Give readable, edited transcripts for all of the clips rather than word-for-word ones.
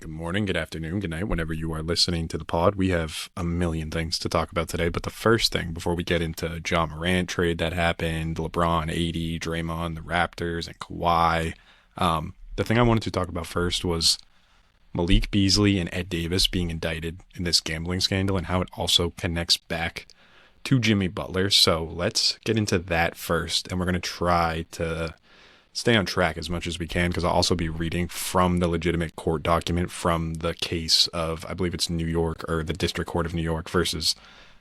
Good morning, good afternoon, good night, whenever you are listening to the pod. We have a million things to talk about today, but the first thing, before we get into Ja Morant trade that happened, LeBron, AD, Draymond, the Raptors, and Kawhi, the thing I wanted to talk about first was Malik Beasley and Ed Davis being indicted in this gambling scandal and how it also connects back to Jimmy Butler. So let's get into that first, and we're going to try to stay on track as much as we can, because I'll also be reading from the legitimate court document from the case of, I believe it's New York, or the District Court of New York versus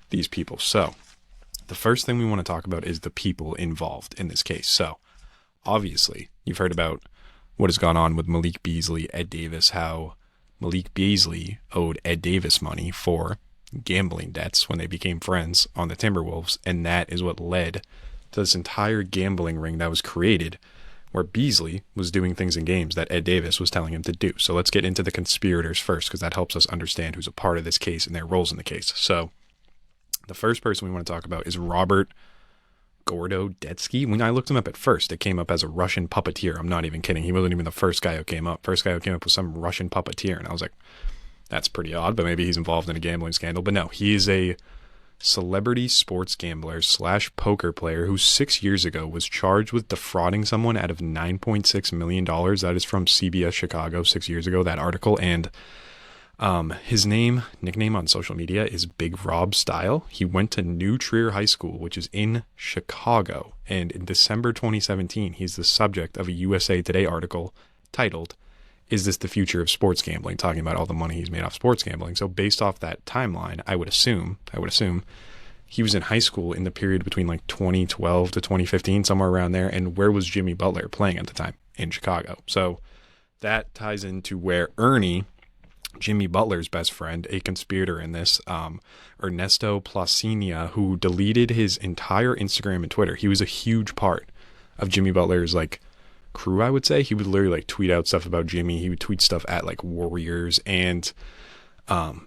these people. So the first thing we want to talk about is the people involved in this case. So obviously you've heard about what has gone on with Malik Beasley, Ed Davis, how Malik Beasley owed Ed Davis money for gambling debts when they became friends on the Timberwolves, and that is what led to this entire gambling ring that was created, where Beasley was doing things in games that Ed Davis was telling him to do. So let's get into the conspirators first, because that helps us understand who's a part of this case and their roles in the case. So the first person we want to talk about is Robert Gordodetsky. When I looked him up at first, it came up as a Russian puppeteer. I'm not even kidding. He wasn't even the first guy who came up. First guy who came up was some Russian puppeteer. And I was like, that's pretty odd, but maybe he's involved in a gambling scandal. But no, he is a celebrity sports gambler / poker player who 6 years ago was charged with defrauding someone out of $9.6 million. That is from CBS Chicago 6 years ago, that article. And his nickname on social media is Big Rob Style. He went to New Trier High School, which is in Chicago. And in December 2017, he's the subject of a USA Today article titled, "Is this the future of sports gambling?" Talking about all the money he's made off sports gambling. So based off that timeline, I would assume he was in high school in the period between like 2012 to 2015, somewhere around there. And where was Jimmy Butler playing at the time? In Chicago. So that ties into where Ernie, Jimmy Butler's best friend, a conspirator in this, Ernesto Placinia, who deleted his entire Instagram and Twitter. He was a huge part of Jimmy Butler's crew, I would say. He would literally tweet out stuff about Jimmy. He would tweet stuff at Warriors, and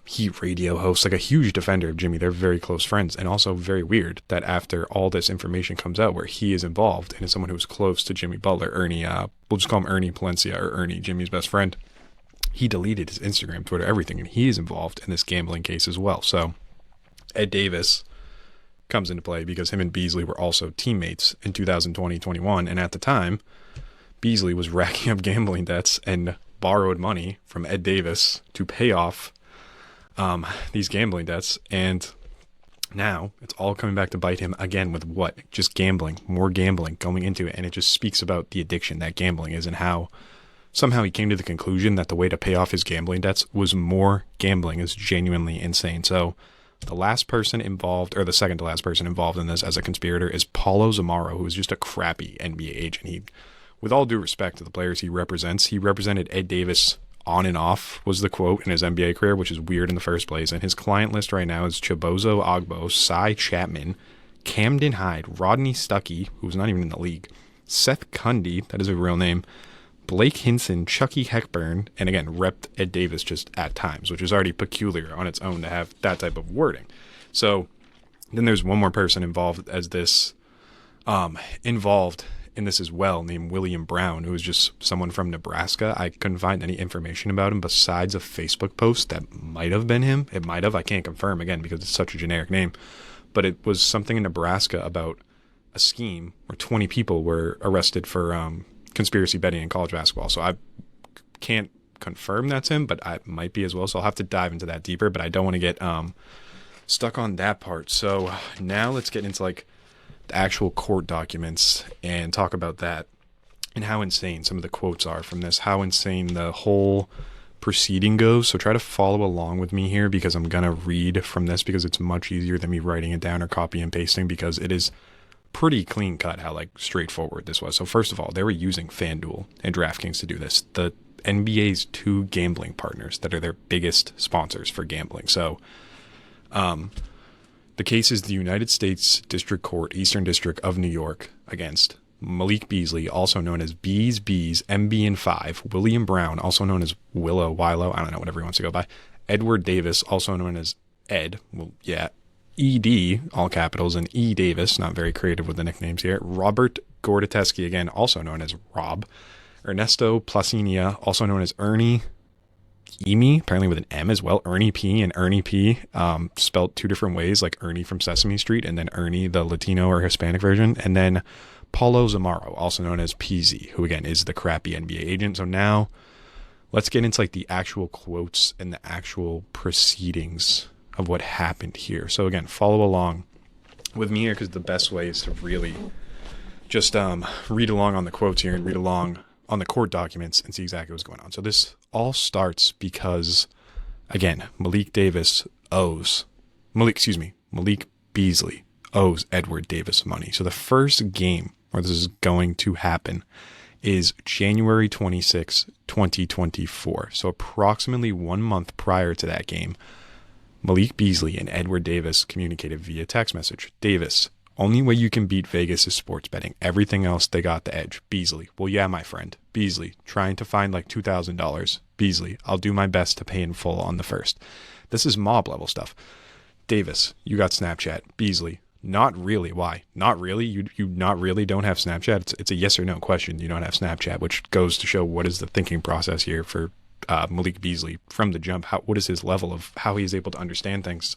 he radio hosts, a huge defender of Jimmy. They're very close friends, and also very weird that after all this information comes out where he is involved and is someone who is close to Jimmy Butler, Ernie, we'll just call him Ernie Palencia, or Ernie, Jimmy's best friend. He deleted his Instagram, Twitter, everything, and he is involved in this gambling case as well. So Ed Davis comes into play because him and Beasley were also teammates in 2020-21, and at the time, Beasley was racking up gambling debts and borrowed money from Ed Davis to pay off these gambling debts. And now it's all coming back to bite him again with what? Just gambling, more gambling going into it. And it just speaks about the addiction that gambling is, and how somehow he came to the conclusion that the way to pay off his gambling debts was more gambling. Is genuinely insane. So the last person involved, or the second to last person involved in this as a conspirator, is Paulo Zamaro, who is just a crappy NBA agent. He, with all due respect to the players he represents, he represented Ed Davis on and off, was the quote, in his NBA career, which is weird in the first place. And his client list right now is Chibozo Ogbo, Cy Chapman, Camden Hyde, Rodney Stuckey, who's not even in the league, Seth Cundy, that is a real name, Blake Hinson, Chucky Heckburn, and again, repped Ed Davis just at times, which is already peculiar on its own to have that type of wording. So then there's one more person involved as this, involved in this as well, named William Brown, who is just someone from Nebraska. I couldn't find any information about him besides a Facebook post that might have been him. It might have. I can't confirm, again, because it's such a generic name. But it was something in Nebraska about a scheme where 20 people were arrested for conspiracy betting in college basketball. So I can't confirm that's him, but I might be as well. So I'll have to dive into that deeper, but I don't want to get stuck on that part. So now let's get into the actual court documents and talk about that and how insane some of the quotes are from this, how insane the whole proceeding goes. So try to follow along with me here, because I'm going to read from this, because it's much easier than me writing it down or copy and pasting, because it is pretty clean cut how straightforward this was. So first of all, they were using FanDuel and DraftKings to do this, the NBA's two gambling partners that are their biggest sponsors for gambling. So the case is the United States District Court, Eastern District of New York, against Malik Beasley, also known as Bees, MB and 5, William Brown, also known as Willow, I don't know, whatever he wants to go by, Edward Davis, also known as Ed, ED, all capitals, and E. Davis, not very creative with the nicknames here, Robert Gordodetsky, again, also known as Rob, Ernesto Placinia, also known as Ernie, Emi, apparently with an M as well, Ernie P and Ernie P, spelled two different ways, like Ernie from Sesame Street and then Ernie, the Latino or Hispanic version. And then Paulo Zamaro, also known as PZ, who again is the crappy NBA agent. So now let's get into like the actual quotes and the actual proceedings of what happened here. So again, follow along with me here, because the best way is to really just read along on the quotes here and read along on the court documents and see exactly what's going on. So this all starts because, again, Malik Beasley owes Edward Davis money. So the first game where this is going to happen is January 26, 2024. So approximately 1 month prior to that game, Malik Beasley and Edward Davis communicated via text message. Davis, only way you can beat Vegas is sports betting. Everything else, they got the edge. Beasley, well, yeah, my friend. Beasley, trying to find like $2,000. Beasley, I'll do my best to pay in full on the first. This is mob level stuff. Davis, you got Snapchat. Beasley, not really. Why? Not really? You not really don't have Snapchat? It's a yes or no question. You don't have Snapchat, which goes to show what is the thinking process here for Malik Beasley from the jump. What is his level of how he's able to understand things?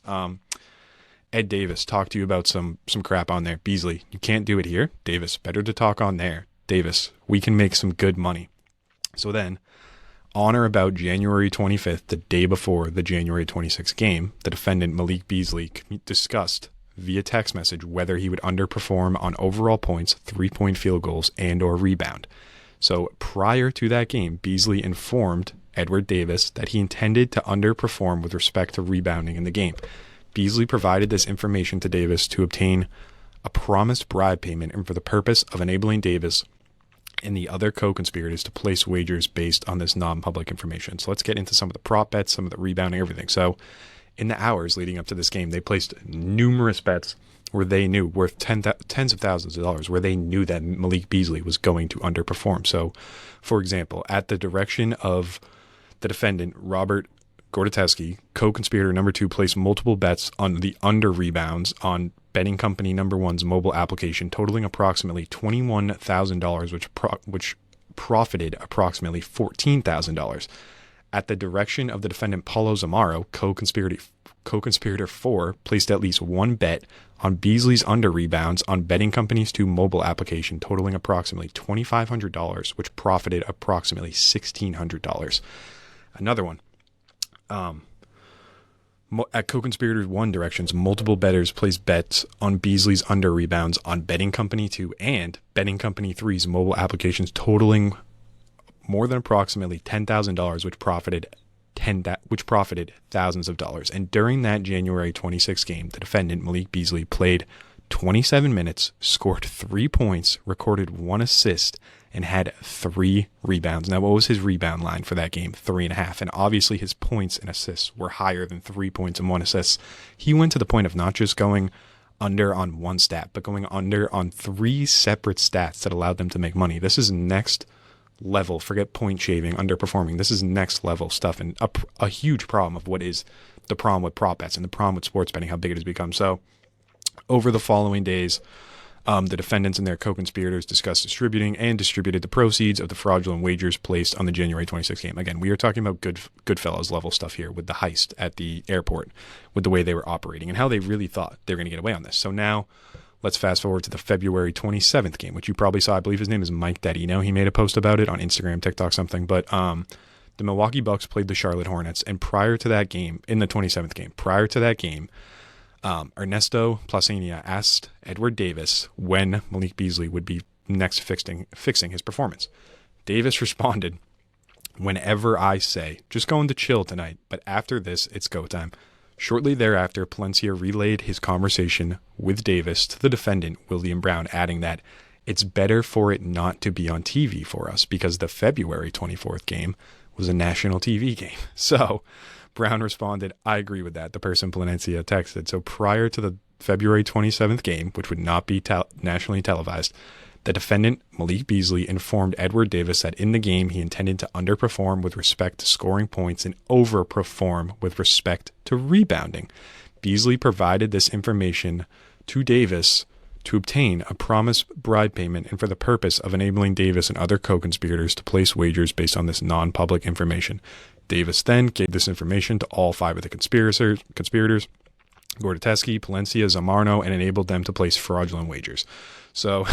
Ed Davis, talk to you about some crap on there. Beasley, you can't do it here. Davis, better to talk on there. Davis, we can make some good money. So then, on or about January 25th, the day before the January 26th game, the defendant Malik Beasley discussed via text message whether he would underperform on overall points, 3-point field goals, and or rebound. So prior to that game, Beasley informed Edward Davis that he intended to underperform with respect to rebounding in the game. Beasley provided this information to Davis to obtain a promised bribe payment and for the purpose of enabling Davis and the other co-conspirators to place wagers based on this non-public information. So let's get into some of the prop bets, some of the rebounding, everything. So in the hours leading up to this game, they placed numerous bets where they knew, worth tens of thousands of dollars, where they knew that Malik Beasley was going to underperform. So, for example, at the direction of the defendant, Robert Gordatowski, co-conspirator number 2, placed multiple bets on the under rebounds on betting company number 1's mobile application, totaling approximately $21,000, which profited approximately $14,000. At the direction of the defendant Paulo Zamaro, co-conspirator 4, placed at least one bet on Beasley's under rebounds on betting company's 2 mobile application, totaling approximately $2,500, which profited approximately $1,600. Another one. At co-conspirators 1 directions, multiple bettors placed bets on Beasley's under rebounds on betting company 2 and betting company 3's mobile applications, totaling more than approximately $10,000, which profited thousands of dollars. And during that January 26th game, the defendant Malik Beasley played 27 minutes, scored 3 points, recorded 1 assist, and had 3 rebounds. Now, what was his rebound line for that game? 3.5. And obviously his points and assists were higher than 3 points and 1 assist. He went to the point of not just going under on one stat, but going under on 3 separate stats that allowed them to make money. This is next level. Forget point shaving, underperforming. This is next level stuff, and a huge problem of what is the problem with prop bets and the problem with sports betting, how big it has become. So over the following days, the defendants and their co-conspirators discussed distributed the proceeds of the fraudulent wagers placed on the January 26th game. Again, we are talking about Goodfellas level stuff here with the heist at the airport, with the way they were operating and how they really thought they were going to get away on this. So now let's fast forward to the February 27th game, which you probably saw. I believe his name is Mike Dadino. He made a post about it on Instagram, TikTok, something. But the Milwaukee Bucks played the Charlotte Hornets. And prior to that game, in the 27th game, Ernesto Placenia asked Edward Davis when Malik Beasley would be next fixing his performance. Davis responded, "Whenever I say, just going to chill tonight, but after this, it's go time." Shortly thereafter, Palencia relayed his conversation with Davis to the defendant, William Brown, adding that it's better for it not to be on TV for us because the February 24th game was a national TV game. So Brown responded, "I agree with that," the person Palencia texted. So prior to the February 27th game, which would not be nationally televised, the defendant, Malik Beasley, informed Edward Davis that in the game he intended to underperform with respect to scoring points and overperform with respect to rebounding. Beasley provided this information to Davis to obtain a promised bribe payment and for the purpose of enabling Davis and other co-conspirators to place wagers based on this non-public information. Davis then gave this information to all 5 of the conspirators, Gortatski, Palencia, Zamarno, and enabled them to place fraudulent wagers. So,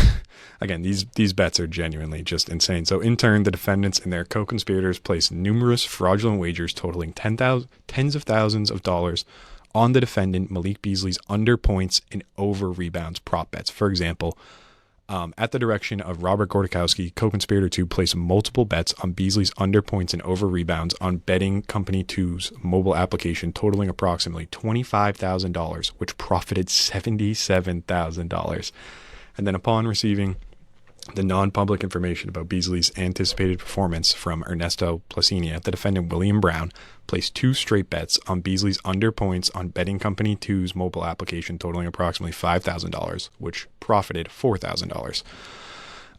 again, these bets are genuinely just insane. So, in turn, the defendants and their co-conspirators placed numerous fraudulent wagers totaling tens of thousands of dollars on the defendant Malik Beasley's under points and over rebounds prop bets. For example, at the direction of Robert Gortatski, co-conspirator 2 placed multiple bets on Beasley's under points and over rebounds on betting company 2's mobile application, totaling approximately $25,000, which profited $77,000. And then upon receiving the non-public information about Beasley's anticipated performance from Ernesto Placinia, the defendant William Brown placed 2 straight bets on Beasley's under points on betting company 2's mobile application, totaling approximately $5,000, which profited $4,000.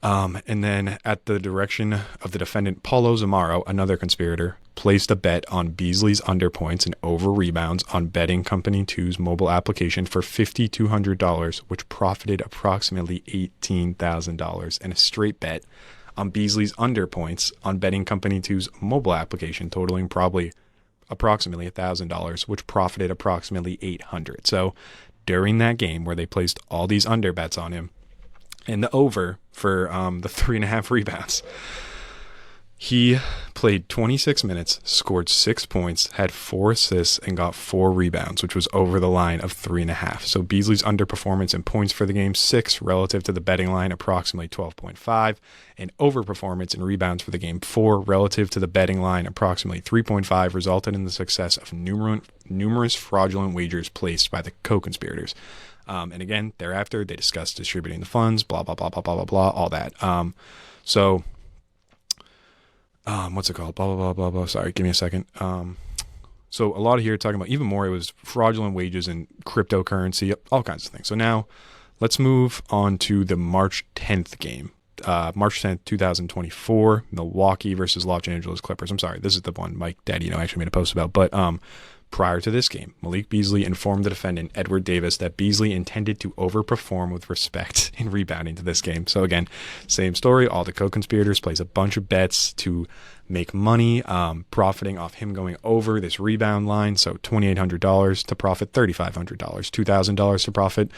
And then at the direction of the defendant Paulo Zamaro, another conspirator, placed a bet on Beasley's under points and over rebounds on betting company 2's mobile application for $5,200, which profited approximately $18,000, and a straight bet on Beasley's under points on betting company 2's mobile application, totaling approximately $1,000, which profited approximately $800. So during that game where they placed all these under bets on him and the over for the 3.5 rebounds, he played 26 minutes, scored 6 points, had 4 assists, and got 4 rebounds, which was over the line of 3.5. So Beasley's underperformance in points for the game, 6 relative to the betting line, approximately 12.5, and overperformance in rebounds for the game, 4 relative to the betting line, approximately 3.5, resulted in the success of numerous fraudulent wagers placed by the co-conspirators. And again, thereafter, they discussed distributing the funds, blah, blah, blah, blah, blah, blah, blah, all that. What's it called? Blah, blah, blah, blah, blah. Sorry, give me a second. So a lot of here talking about even more, it was fraudulent wages and cryptocurrency, all kinds of things. So now let's move on to the March 10th game. March 10th, 2024, Milwaukee versus Los Angeles Clippers. I'm sorry, this is the one Mike Dadino actually made a post about. But prior to this game, Malik Beasley informed the defendant, Edward Davis, that Beasley intended to overperform with respect in rebounding to this game. So again, same story. All the co-conspirators place a bunch of bets to make money, profiting off him going over this rebound line. So $2,800 to profit $3,500, $2,000 to profit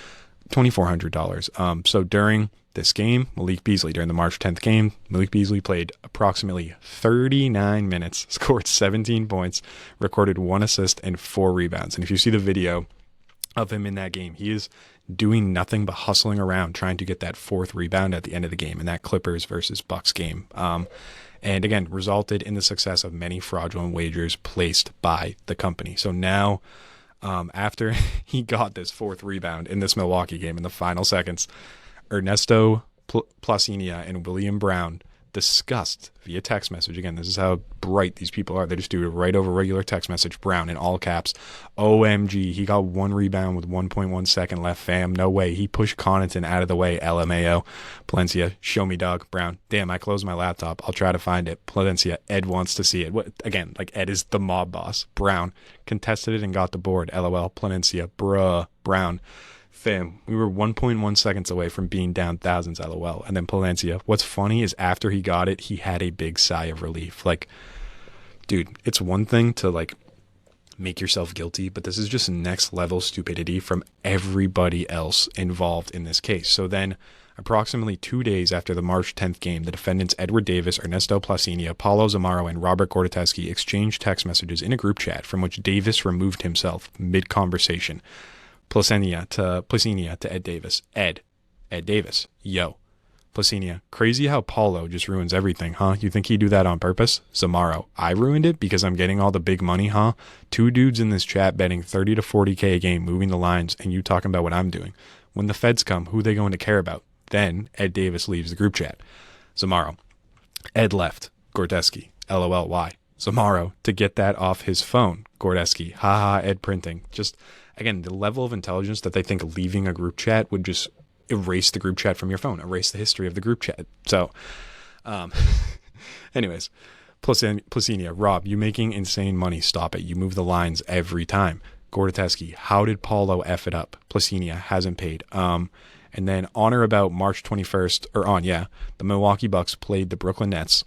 $2,400. So during this game, during the March 10th game, Malik Beasley played approximately 39 minutes, scored 17 points, recorded 1 assist and 4 rebounds. And if you see the video of him in that game, he is doing nothing but hustling around trying to get that 4th rebound at the end of the game in that Clippers versus Bucks game. And again, resulted in the success of many fraudulent wagers placed by the company. So now, after he got this 4th rebound in this Milwaukee game in the final seconds, Ernesto Placinia and William Brown discussed via text message. Again, this is how bright these people are. They just do it right over regular text message. Brown in all caps. OMG, he got 1 rebound with 1.1 second left, fam. No way. He pushed Connaughton out of the way. LMAO. Palencia, show me, dog. Brown, damn, I closed my laptop. I'll try to find it. Palencia, Ed wants to see it. Again, like Ed is the mob boss. Brown contested it and got the board. LOL. Palencia, bruh. Brown, fam, we were 1.1 seconds away from being down thousands, LOL. And then Palencia, what's funny is after he got it, he had a big sigh of relief. Like, dude, it's one thing to like make yourself guilty, but this is just next level stupidity from everybody else involved in this case. So then approximately 2 days after the March 10th game, the defendants Edward Davis, Ernesto Placinia, Paulo Zamaro, and Robert Gortatski exchanged text messages in a group chat from which Davis removed himself mid-conversation. Placinia to Ed Davis. Ed Davis. Yo. Placinia. Crazy how Paulo just ruins everything, huh? You think he'd do that on purpose? Zamaro. I ruined it because I'm getting all the big money, huh? 2 dudes in this chat betting 30 to 40K a game, moving the lines, and you talking about what I'm doing. When the feds come, who they going to care about? Then Ed Davis leaves the group chat. Zamaro. Ed left. Gortatski. LOL. Why? Zamaro. To get that off his phone. Gortatski. Haha, Ed printing. Just, again, the level of intelligence that they think leaving a group chat would just erase the group chat from your phone, erase the history of the group chat. So, anyways, Placinia, Rob, you making insane money. Stop it. You move the lines every time. Gortatski, how did Paulo F it up? Placinia hasn't paid. And then on or about March 21st, the Milwaukee Bucks played the Brooklyn Nets.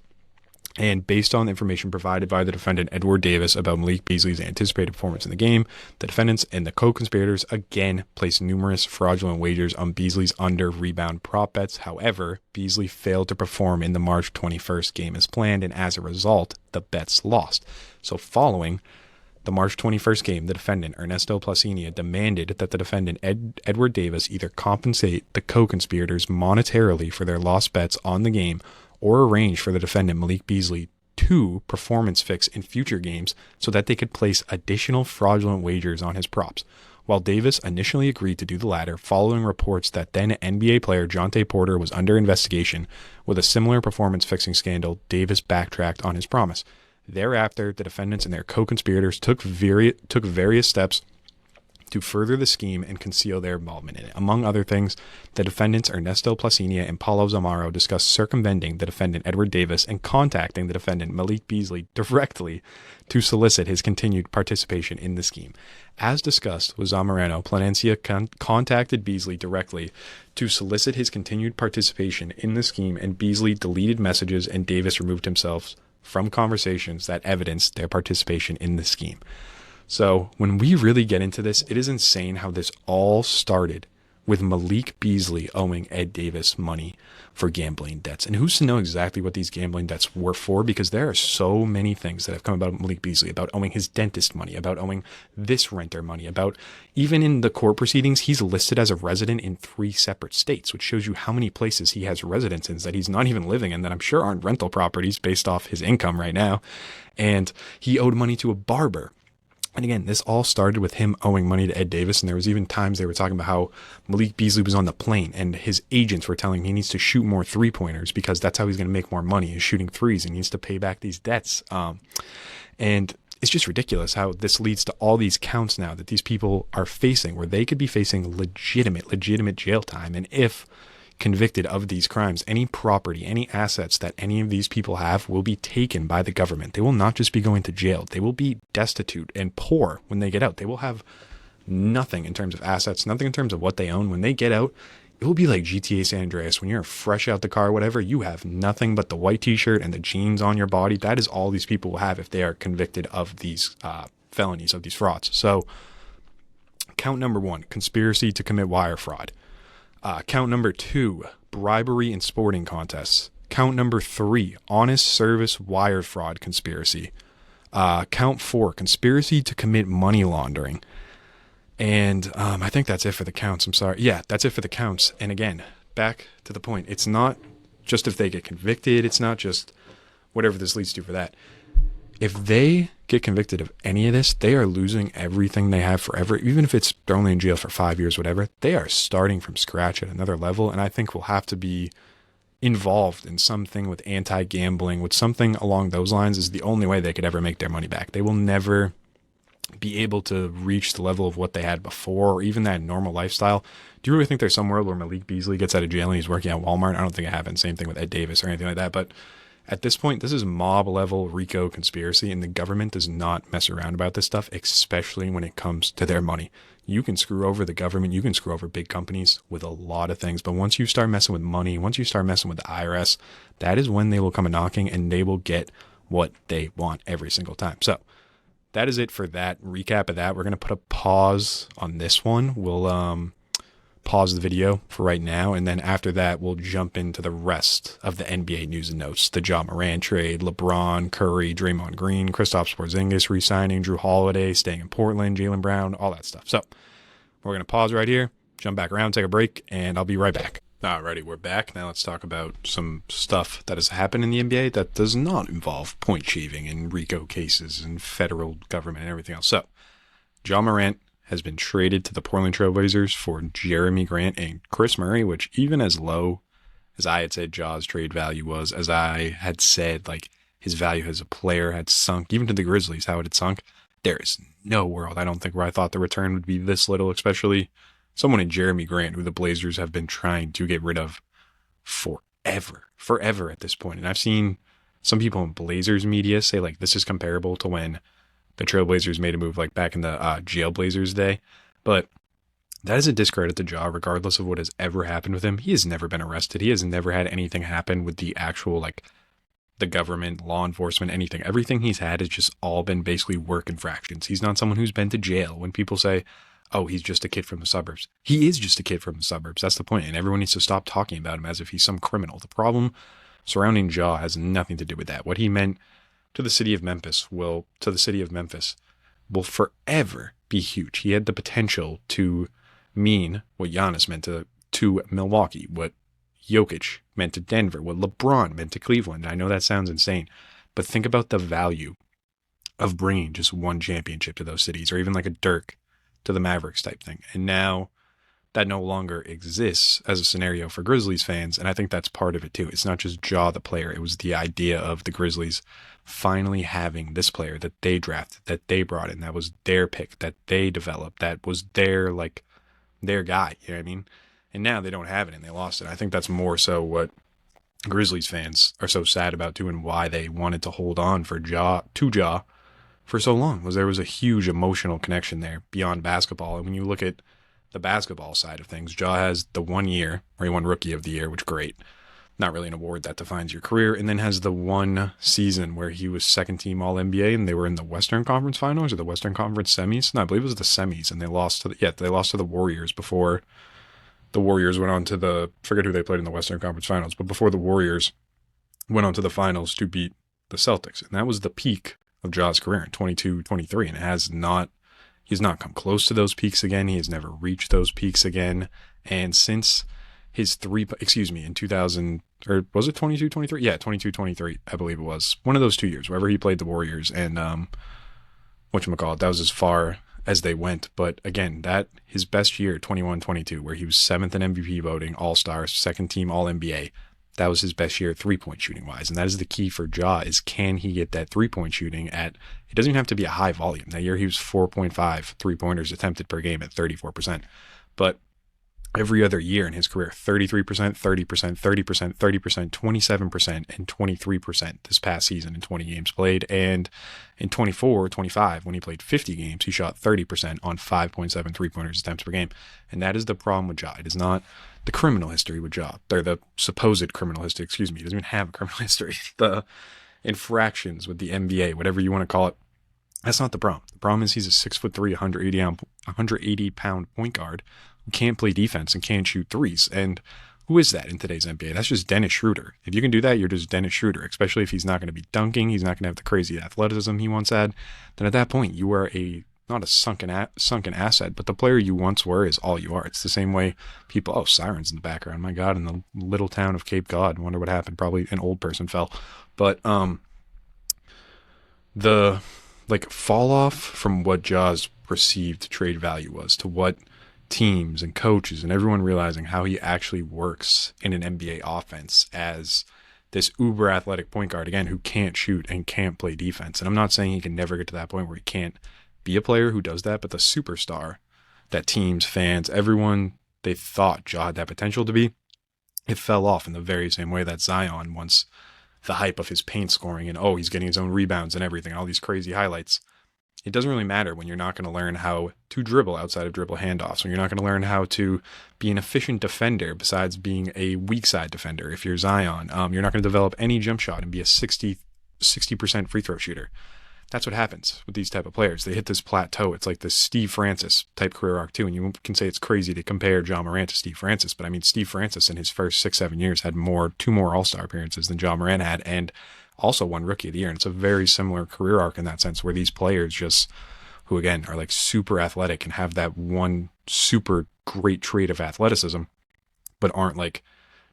And based on the information provided by the defendant, Edward Davis, about Malik Beasley's anticipated performance in the game, the defendants and the co-conspirators again placed numerous fraudulent wagers on Beasley's under-rebound prop bets. However, Beasley failed to perform in the March 21st game as planned, and as a result, the bets lost. So following the March 21st game, the defendant, Ernesto Placinia, demanded that the defendant, Edward Davis, either compensate the co-conspirators monetarily for their lost bets on the game or arrange for the defendant, Malik Beasley, to performance fix in future games so that they could place additional fraudulent wagers on his props. While Davis initially agreed to do the latter, following reports that then NBA player Jontay Porter was under investigation with a similar performance fixing scandal, Davis backtracked on his promise. Thereafter, the defendants and their co-conspirators took various steps to further the scheme and conceal their involvement in it. Among other things, the defendants Ernesto Placinia and Paulo Zamaro discussed circumventing the defendant Edward Davis and contacting the defendant Malik Beasley directly to solicit his continued participation in the scheme. As discussed with Zamorano, Placencia contacted Beasley directly to solicit his continued participation in the scheme, and Beasley deleted messages and Davis removed himself from conversations that evidenced their participation in the scheme. So when we really get into this, it is insane how this all started with Malik Beasley owing Ed Davis money for gambling debts. And who's to know exactly what these gambling debts were for? Because there are so many things that have come about Malik Beasley, about owing his dentist money, about owing this renter money, about even in the court proceedings, he's listed as a resident in 3 separate states, which shows you how many places he has residences that he's not even living in, that I'm sure aren't rental properties based off his income right now. And he owed money to a barber. And again, this all started with him owing money to Ed Davis, and there was even times they were talking about how Malik Beasley was on the plane, and his agents were telling him he needs to shoot more three-pointers because that's how he's going to make more money, is shooting threes, and he needs to pay back these debts. And it's just ridiculous how this leads to all these counts now that these people are facing, where they could be facing legitimate jail time. And if convicted of these crimes, any property, any assets that any of these people have will be taken by the government. They will not just be going to jail. They will be destitute and poor when they get out. They will have nothing in terms of assets, nothing in terms of what they own. When they get out, it will be like GTA San Andreas. When you're fresh out the car, whatever, you have nothing but the white t-shirt and the jeans on your body. That is all these people will have if they are convicted of these felonies, of these frauds. So count number 1, conspiracy to commit wire fraud. Count number 2, bribery in sporting contests. Count number 3, honest service wire fraud conspiracy. Count 4, conspiracy to commit money laundering. And I think that's it for the counts. I'm sorry. Yeah, that's it for the counts. And again, back to the point. It's not just if they get convicted. It's not just whatever this leads to for that. If they get convicted of any of this, they are losing everything they have forever. Even if they're only in jail for 5 years, whatever, they are starting from scratch at another level. And I think we'll have to be involved in something with anti-gambling, with something along those lines is the only way they could ever make their money back. They will never be able to reach the level of what they had before, or even that normal lifestyle. Do you really think there's some world where Malik Beasley gets out of jail and he's working at Walmart? I don't think it happens. Same thing with Ed Davis or anything like that. But at this point, this is mob level RICO conspiracy, and the government does not mess around about this stuff, especially when it comes to their money. You can screw over the government, you can screw over big companies with a lot of things, but once you start messing with money, once you start messing with the IRS, that is when they will come a knocking and they will get what they want every single time. So that is it for that recap of that. We're going to put a pause on this one. We'll pause the video for right now, and then after that we'll jump into the rest of the NBA news and notes. The Ja Morant trade, LeBron, Curry, Draymond Green, Kristaps Porzingis re-signing, Drew Holiday staying in Portland, Jaylen Brown, all that stuff. So we're going to pause right here, jump back around, take a break, and I'll be right back. Alrighty, we're back. Now let's talk about some stuff that has happened in the NBA that does not involve point shaving and RICO cases and federal government and everything else. So Ja Morant has been traded to the Portland Trail Blazers for Jeremy Grant and Chris Murray, which even as low as I had said Ja's trade value was, as I had said, like, his value as a player had sunk, even to the Grizzlies, how it had sunk, there is no world, I don't think, where I thought the return would be this little, especially someone in Jeremy Grant, who the Blazers have been trying to get rid of forever at this point. And I've seen some people in Blazers media say, like, this is comparable to when the Trailblazers made a move like back in the Jailblazers day. But that is a discredit to Ja, regardless of what has ever happened with him. He has never been arrested. He has never had anything happen with the actual, like, the government, law enforcement, anything. Everything he's had has just all been basically work infractions. He's not someone who's been to jail. When people say, oh, he's just a kid from the suburbs, he is just a kid from the suburbs. That's the point. And everyone needs to stop talking about him as if he's some criminal. The problem surrounding Ja has nothing to do with that. What he meant to the city of Memphis will forever be huge. He had the potential to mean what Giannis meant to Milwaukee, what Jokic meant to Denver, what LeBron meant to Cleveland. I know that sounds insane, but think about the value of bringing just one championship to those cities, or even like a Dirk to the Mavericks type thing. And now that no longer exists as a scenario for Grizzlies fans, and I think that's part of it too. It's not just Ja the player, it was the idea of the Grizzlies finally having this player that they drafted, that they brought in, that was their pick, that they developed, that was their guy, you know what I mean? And now they don't have it and they lost it. I think that's more so what Grizzlies fans are so sad about too, and why they wanted to hold on for Ja for so long, was there was a huge emotional connection there beyond basketball. And when you look at the basketball side of things, Ja has the 1 year where he won Rookie of the Year, which great. Not really an award that defines your career. And then has the one season where he was second team All NBA and they were in the Western Conference Finals or the Western Conference semis. No, I believe it was the semis, and they lost to the Warriors before the Warriors went on to forget who they played in the Western Conference Finals, but before the Warriors went on to the finals to beat the Celtics. And that was the peak of Ja's career in 22-23, and he's not come close to those peaks again. He has never reached those peaks again. And since his in 2000, or was it 22-23? Yeah, 22-23, I believe it was. One of those 2 years, wherever he played the Warriors, and whatchamacallit, that was as far as they went. But again, that his best year, 21-22, where he was 7th in MVP voting, All-Star, second team All-NBA, that was his best year 3-point shooting wise. And that is the key for Ja, is can he get that 3-point shooting it doesn't even have to be a high volume. That year he was 4.5 3-pointers attempted per game at 34%. But every other year in his career, 33%, 30%, 30%, 30%, 27%, and 23% this past season in 20 games played. And in 25, when he played 50 games, he shot 30% on 5.7 3-pointers attempts per game. And that is the problem with Ja. It is not the criminal history with Ja. They're the supposed criminal history, He doesn't even have a criminal history. The infractions with the NBA, whatever you want to call it, that's not the problem. The problem is he's a 6'3", 180-pound point guard who can't play defense and can't shoot threes. And who is that in today's NBA? That's just Dennis Schroeder. If you can do that, you're just Dennis Schroeder, especially if he's not going to be dunking, he's not going to have the crazy athleticism he once had. Then at that point, you are not a sunken asset, but the player you once were is all you are. It's the same way people, sirens in the background. My God, in the little town of Cape Cod. Wonder what happened. Probably an old person fell. But the fall off from what Ja's perceived trade value was to what teams and coaches and everyone realizing how he actually works in an NBA offense as this uber athletic point guard, again, who can't shoot and can't play defense. And I'm not saying he can never get to that point where he can't be a player who does that, but the superstar that teams, fans, everyone, they thought Ja had that potential to be, it fell off in the very same way that Zion, once the hype of his paint scoring and he's getting his own rebounds and everything, all these crazy highlights. It doesn't really matter when you're not going to learn how to dribble outside of dribble handoffs, when you're not going to learn how to be an efficient defender besides being a weak side defender. If you're Zion, you're not going to develop any jump shot and be a 60% free throw shooter. That's what happens with these type of players. They hit this plateau. It's like this Steve Francis type career arc too. And you can say it's crazy to compare Ja Morant to Steve Francis, but I mean, Steve Francis in his first 6-7 years had two more All-Star appearances than Ja Morant had, and also won Rookie of the Year. And it's a very similar career arc in that sense, where these players who again are like super athletic and have that one super great trait of athleticism, but aren't like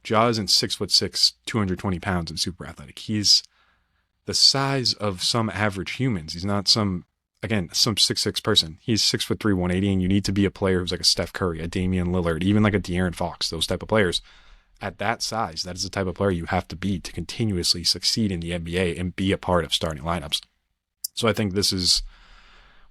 Ja isn't 6'6", 220 pounds and super athletic. He's the size of some average humans. He's not some 6'6" person. He's 6'3", 180, and you need to be a player who's like a Steph Curry, a Damian Lillard, even like a De'Aaron Fox, those type of players. At that size, that is the type of player you have to be to continuously succeed in the NBA and be a part of starting lineups. So I think this is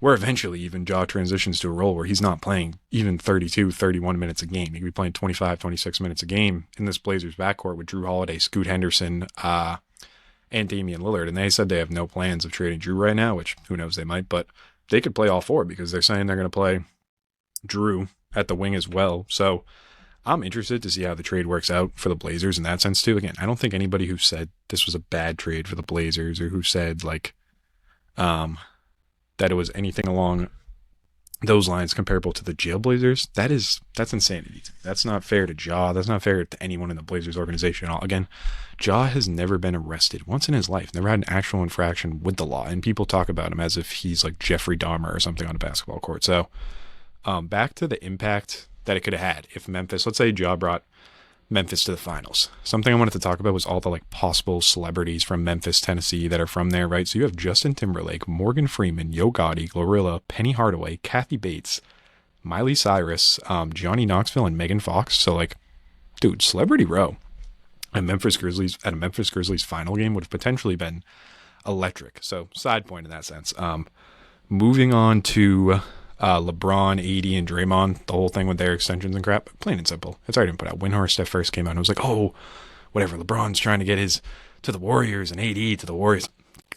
where eventually even Ja transitions to a role where he's not playing even 32, 31 minutes a game. He could be playing 25, 26 minutes a game in this Blazers backcourt with Drew Holiday, Scoot Henderson, and Damian Lillard. And they said they have no plans of trading Drew right now, which who knows, they might, but they could play all four because they're saying they're going to play Drew at the wing as well. So I'm interested to see how the trade works out for the Blazers in that sense too. Again, I don't think anybody who said this was a bad trade for the Blazers or who said like um that it was anything along those lines comparable to the Jailblazers, that's insanity. That's not fair to Ja. That's not fair to anyone in the Blazers organization at all. Again, Ja has never been arrested once in his life, never had an actual infraction with the law, and people talk about him as if he's like Jeffrey Dahmer or something on a basketball court. So, back to the impact that it could have had if Memphis, let's say Ja brought Memphis to the finals. Something I wanted to talk about was all the like possible celebrities from Memphis, Tennessee that are from there, right? So you have Justin Timberlake, Morgan Freeman, Yo Gotti, Glorilla, Penny Hardaway, Kathy Bates, Miley Cyrus, Johnny Knoxville, and Megan Fox. So like, dude, celebrity row at a Memphis Grizzlies final game would have potentially been electric. So side point in that sense. Moving on to LeBron, AD, and Draymond, the whole thing with their extensions and crap, plain and simple. It's already been put out. Windhorst at first came out and was like, oh, whatever, LeBron's trying to get his to the Warriors and AD to the Warriors.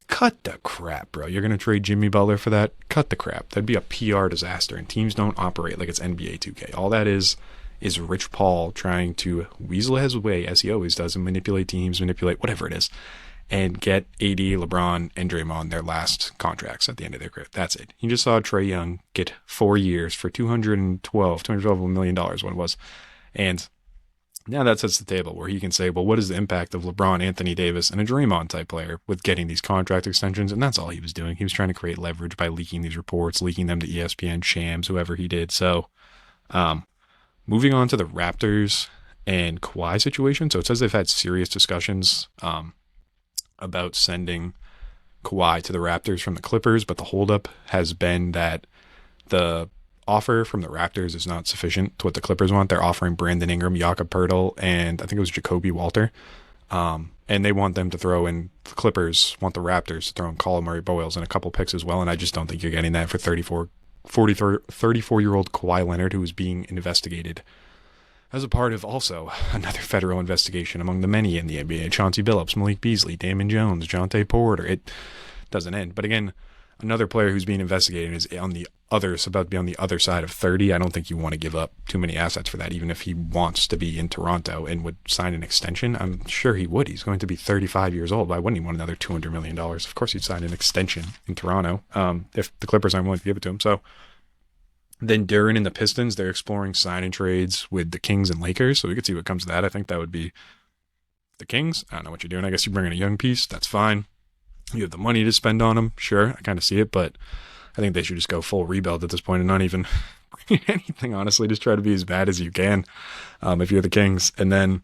Cut the crap, bro. You're going to trade Jimmy Butler for that? Cut the crap. That'd be a PR disaster, and teams don't operate like it's NBA 2K. All that is Rich Paul trying to weasel his way, as he always does, and manipulate teams, manipulate whatever it is, and get AD, LeBron, and Draymond their last contracts at the end of their career. That's it. You just saw Trae Young get 4 years for $212 million, what it was. And now that sets the table where he can say, well, what is the impact of LeBron, Anthony Davis, and a Draymond type player with getting these contract extensions? And that's all he was doing. He was trying to create leverage by leaking these reports, leaking them to ESPN, Shams, whoever he did. So, moving on to the Raptors and Kawhi situation. So it says they've had serious discussions about sending Kawhi to the Raptors from the Clippers, but the holdup has been that the offer from the Raptors is not sufficient to what the Clippers want. They're offering Brandon Ingram, Jakob Poeltl, and I think it was Jacoby Walter. And they want them to throw in, the Clippers want the Raptors to throw in Colin Murray-Boyles and a couple picks as well, and I just don't think you're getting that for 34-year-old Kawhi Leonard, who is being investigated as a part of also another federal investigation among the many in the NBA. Chauncey Billups, Malik Beasley, Damon Jones, Jonte Porter. It doesn't end. But again, another player who's being investigated is about to be on the other side of 30. I don't think you want to give up too many assets for that, even if he wants to be in Toronto and would sign an extension. I'm sure he would. He's going to be 35 years old. Why wouldn't he want another $200 million? Of course he'd sign an extension in Toronto if the Clippers aren't willing to give it to him. So then Duran and the Pistons, they're exploring sign and trades with the Kings and Lakers. So we could see what comes of that. I think that would be the Kings. I don't know what you're doing. I guess you bring in a young piece. That's fine. You have the money to spend on them. Sure, I kind of see it. But I think they should just go full rebuild at this point and not even bring anything, honestly. Just try to be as bad as you can if you're the Kings. And then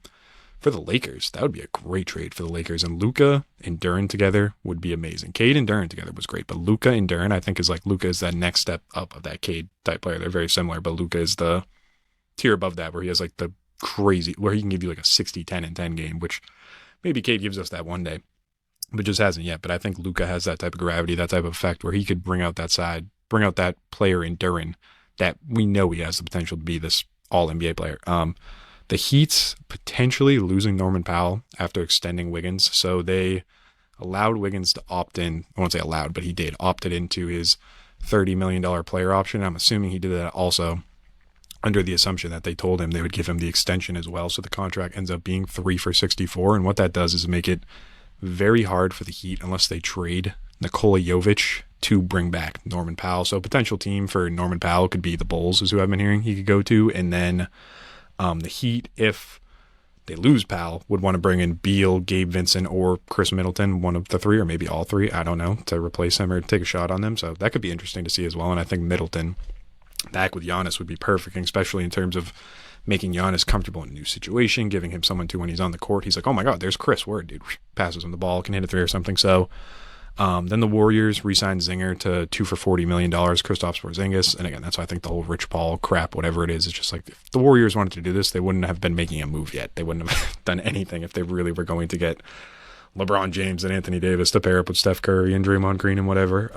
for the Lakers, that would be a great trade for the Lakers. And Luka and Duran together would be amazing. Cade and Duran together was great, but Luka and Duran, I think, is that next step up of that Cade type player. They're very similar, but Luka is the tier above that, where he has like the crazy, where he can give you like a 60, 10, and 10 game, which maybe Cade gives us that one day, but just hasn't yet. But I think Luka has that type of gravity, that type of effect, where he could bring out that player in Duran that we know he has the potential to be this all NBA player. The Heat's potentially losing Norman Powell after extending Wiggins. So they allowed Wiggins to opt in. I won't say allowed, but he did opted into his $30 million player option. I'm assuming he did that also under the assumption that they told him they would give him the extension as well. So the contract ends up being 3 for $64. And what that does is make it very hard for the Heat unless they trade Nikola Jovic to bring back Norman Powell. So a potential team for Norman Powell could be the Bulls, is who I've been hearing he could go to. And then the Heat, if they lose Powell, would want to bring in Beal, Gabe Vincent, or Chris Middleton, one of the three, or maybe all three, I don't know, to replace him or take a shot on them. So that could be interesting to see as well. And I think Middleton back with Giannis would be perfect, especially in terms of making Giannis comfortable in a new situation, giving him someone to when he's on the court. He's like, oh my God, there's Chris. Word, dude. Passes him the ball, can hit a three or something. So then the Warriors re-signed Zinger to 2 for $40 million, Kristaps Porzingis. And again, that's why I think the whole Rich Paul crap, whatever it is, it's just like, if the Warriors wanted to do this, they wouldn't have been making a move yet. They wouldn't have done anything if they really were going to get LeBron James and Anthony Davis to pair up with Steph Curry and Draymond Green and whatever.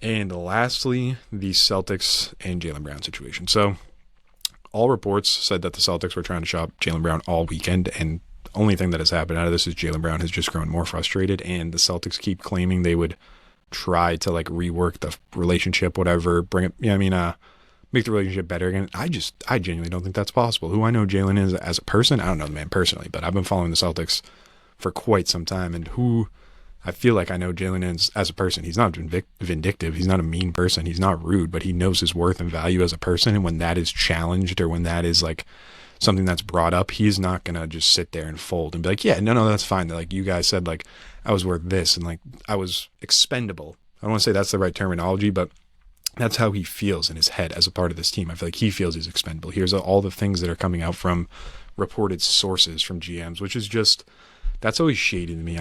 And lastly, the Celtics and Jaylen Brown situation. So all reports said that the Celtics were trying to shop Jaylen Brown all weekend, and only thing that has happened out of this is Jaylen Brown has just grown more frustrated, and the Celtics keep claiming they would try to like rework the relationship, whatever, bring it. Yeah, I mean, make the relationship better again. I genuinely don't think that's possible. Who I know Jaylen is as a person, I don't know the man personally, but I've been following the Celtics for quite some time, and who I feel like I know Jaylen is as a person. He's not vindictive. He's not a mean person. He's not rude, but he knows his worth and value as a person. And when that is challenged, or when that is like something that's brought up, he's not going to just sit there and fold and be like, yeah, no, that's fine. Like, you guys said, like, I was worth this, and like, I was expendable. I don't want to say that's the right terminology, but that's how he feels in his head as a part of this team. I feel like he feels he's expendable. Here's all the things that are coming out from reported sources from GMs, which is just, that's always shady to me.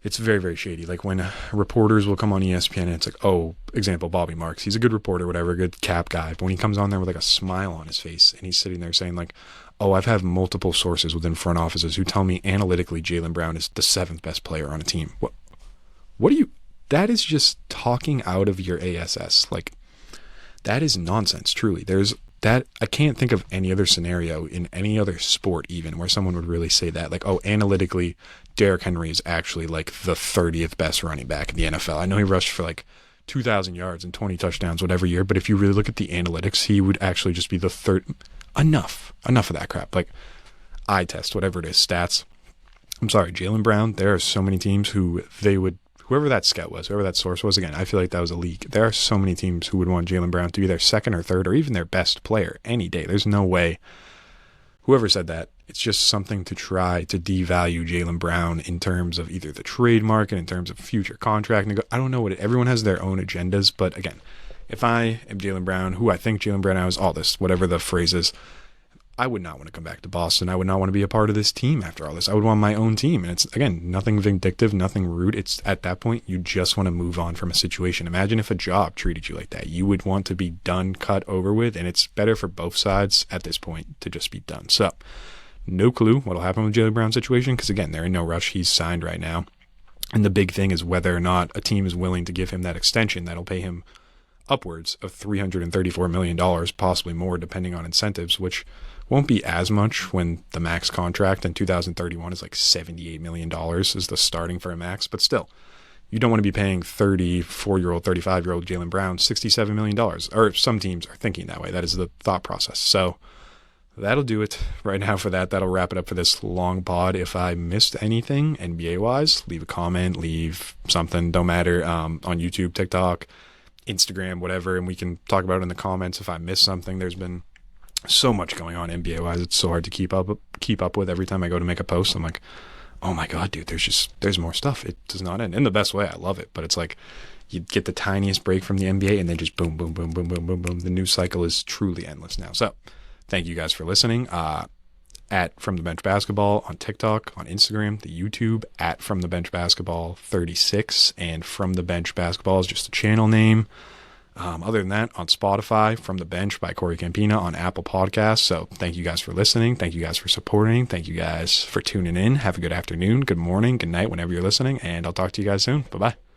It's very, very shady. Like, when reporters will come on ESPN and it's like, oh, example, Bobby Marks. He's a good reporter, whatever, good cap guy. But when he comes on there with like a smile on his face and he's sitting there saying like, oh, I've had multiple sources within front offices who tell me analytically Jaylen Brown is the 7th best player on a team. What do you, that is just talking out of your ASS. Like, that is nonsense, truly. I can't think of any other scenario in any other sport even where someone would really say that. Like, oh, analytically, Derrick Henry is actually like the 30th best running back in the NFL. I know he rushed for like 2,000 yards and 20 touchdowns, whatever year, but if you really look at the analytics, he would actually just be the third. Enough of that crap. Like, eye test, whatever it is, stats. I'm sorry, Jaylen Brown, there are so many teams who whoever that scout was, whoever that source was, again, I feel like that was a leak. There are so many teams who would want Jaylen Brown to be their second or third or even their best player any day. There's no way. Whoever said that, it's just something to try to devalue Jaylen Brown in terms of either the trade market, in terms of future contract. I don't know everyone has their own agendas, but again, if I am Jaylen Brown, who I think Jaylen Brown is, all this, whatever the phrase is, I would not want to come back to Boston. I would not want to be a part of this team after all this. I would want my own team. And it's, again, nothing vindictive, nothing rude. It's at that point, you just want to move on from a situation. Imagine if a job treated you like that. You would want to be done, cut, over with. And it's better for both sides at this point to just be done. So, no clue what'll happen with Jaylen Brown's situation. Because again, they're in no rush. He's signed right now. And the big thing is whether or not a team is willing to give him that extension that'll pay him upwards of $334 million, possibly more depending on incentives, which won't be as much when the max contract in 2031 is like $78 million is the starting for a max. But still, you don't want to be paying 34-year-old, 35-year-old Jaylen Brown $67 million. Or some teams are thinking that way. That is the thought process. So that'll do it right now for that. That'll wrap it up for this long pod. If I missed anything NBA-wise, leave a comment, leave something, don't matter, on YouTube, TikTok, Instagram, whatever, and we can talk about it in the comments if I missed something. There's been so much going on NBA-wise. It's so hard to keep up with. Every time I go to make a post, I'm like, oh my God, dude, there's more stuff. It does not end. In the best way, I love it. But it's like you get the tiniest break from the NBA and then just boom, boom, boom, boom, boom, boom, boom. The news cycle is truly endless now. So thank you guys for listening. At From the Bench Basketball on TikTok, on Instagram, the YouTube, at From the Bench Basketball 36, and From the Bench Basketball is just a channel name. Other than that, on Spotify, From the Bench by Corey Campina, on Apple Podcasts. So thank you guys for listening. Thank you guys for supporting. Thank you guys for tuning in. Have a good afternoon, good morning, good night, whenever you're listening, and I'll talk to you guys soon. Bye-bye.